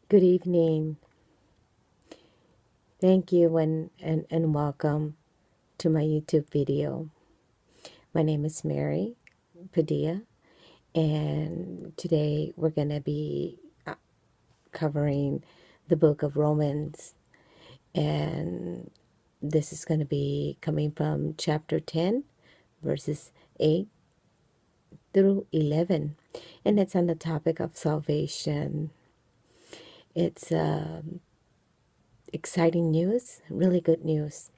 Good evening. Thank you and welcome to my YouTube video. My name is Mary Padilla, and today we're going to be covering the book of Romans. And this is going to be coming from chapter 10, verses 8 through 11. And it's on the topic of salvation. It's exciting news, really good news.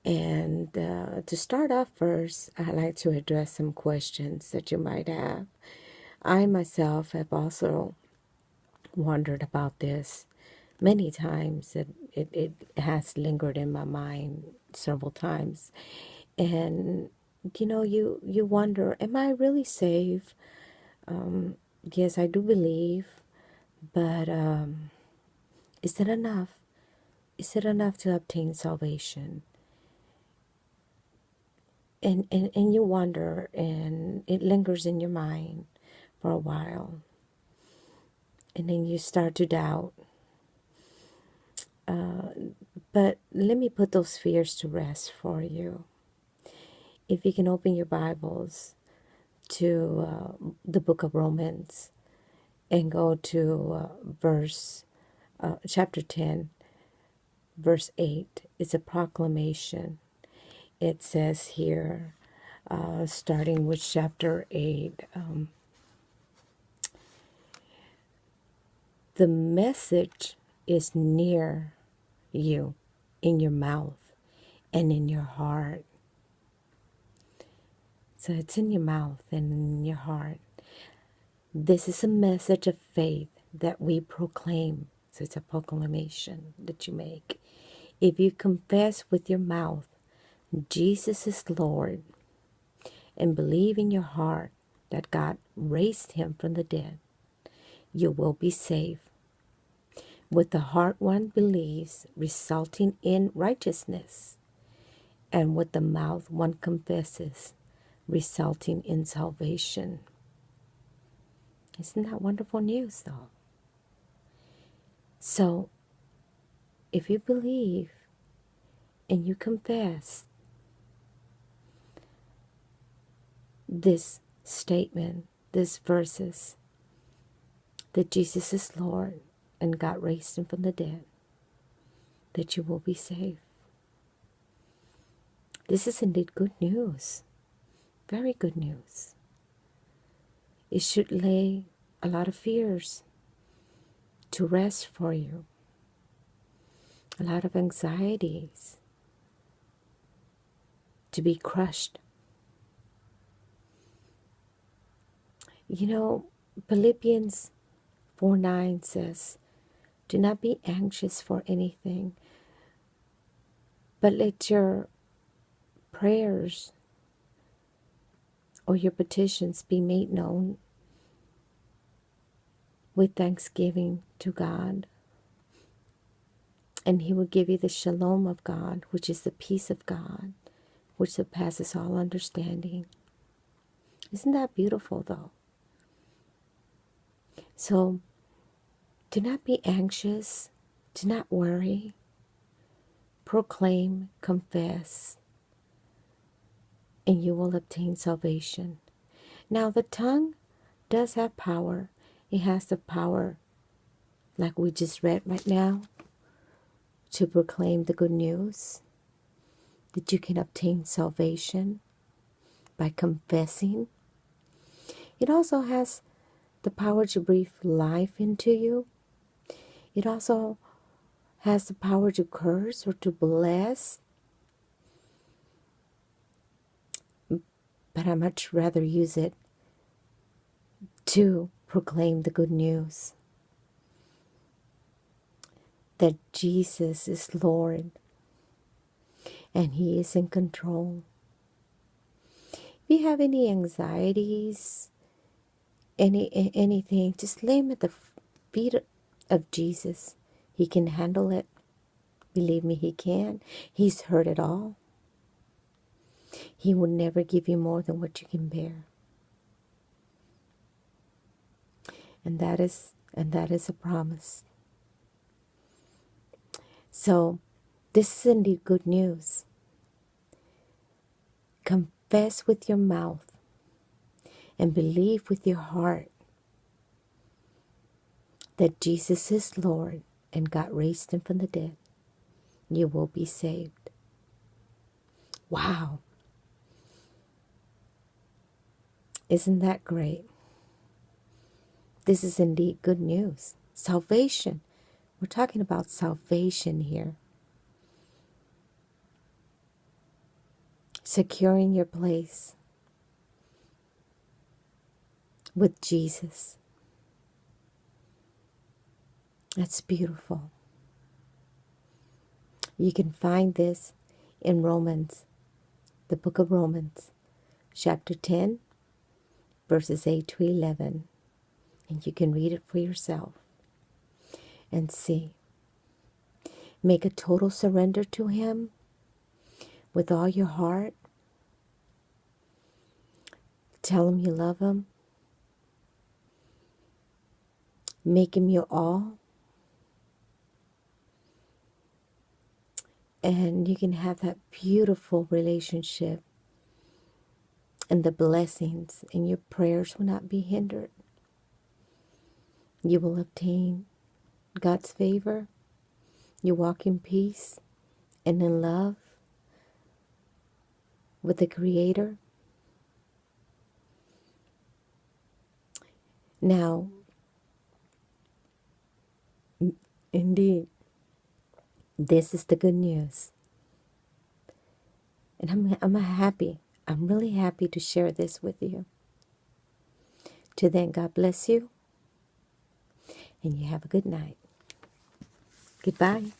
And to start off first, I'd like to address some questions that you might have. I myself have also wondered about this many times. It has lingered in my mind several times. And, you wonder, am I really saved? Yes, I do believe, but is it enough? Is it enough to obtain salvation? And you wonder, and it lingers in your mind for a while, and then you start to doubt. But let me put those fears to rest for you. If you can open your Bibles to the book of Romans and go to chapter 10, verse 8. It's a proclamation. It says here, starting with chapter 8, the message is near you, in your mouth and in your heart. So it's in your mouth and in your heart. This is a message of faith that we proclaim. So it's a proclamation that you make. If you confess with your mouth Jesus is Lord and believe in your heart that God raised him from the dead, you will be saved. With the heart one believes, resulting in righteousness, and with the mouth one confesses, resulting in salvation. Isn't that wonderful news, though? So, if you believe and you confess this statement, these verses, that Jesus is Lord and God raised him from the dead, that you will be saved. This is indeed good news. Very good news. It should lay a lot of fears to rest for you, a lot of anxieties to be crushed. Philippians 4:9 says, do not be anxious for anything, but let your prayers or your petitions be made known with thanksgiving to God. And he will give you the shalom of God, which is the peace of God, which surpasses all understanding. Isn't that beautiful, though? So, do not be anxious. Do not worry. Proclaim, confess, and you will obtain salvation. Now, the tongue does have power. It has the power, like we just read right now, to proclaim the good news, that you can obtain salvation by confessing. It also has the power to breathe life into you. It also has the power to curse or to bless. But I much rather use it to proclaim the good news that Jesus is Lord and he is in control. If you have any anxieties, anything, just lay them at the feet of Jesus. He can handle it. Believe me, he can. He's heard it all. He will never give you more than what you can bear. And that is And that is a promise. So, this is indeed good news. Confess with your mouth and believe with your heart that Jesus is Lord and God raised him from the dead. You will be saved. Wow. Isn't that great? This is indeed good news. Salvation. We're talking about salvation here. Securing your place with Jesus. That's beautiful. You can find this in Romans, the book of Romans, chapter 10, verses 8 to 11. And you can read it for yourself and see. Make a total surrender to him with all your heart. Tell him you love him. Make him your all. And you can have that beautiful relationship, and the blessings and your prayers will not be hindered. You will obtain God's favor. You walk in peace and in love with the Creator. Now, indeed, this is the good news. And I'm happy. I'm really happy to share this with you. Till then, God bless you. And you have a good night. Goodbye.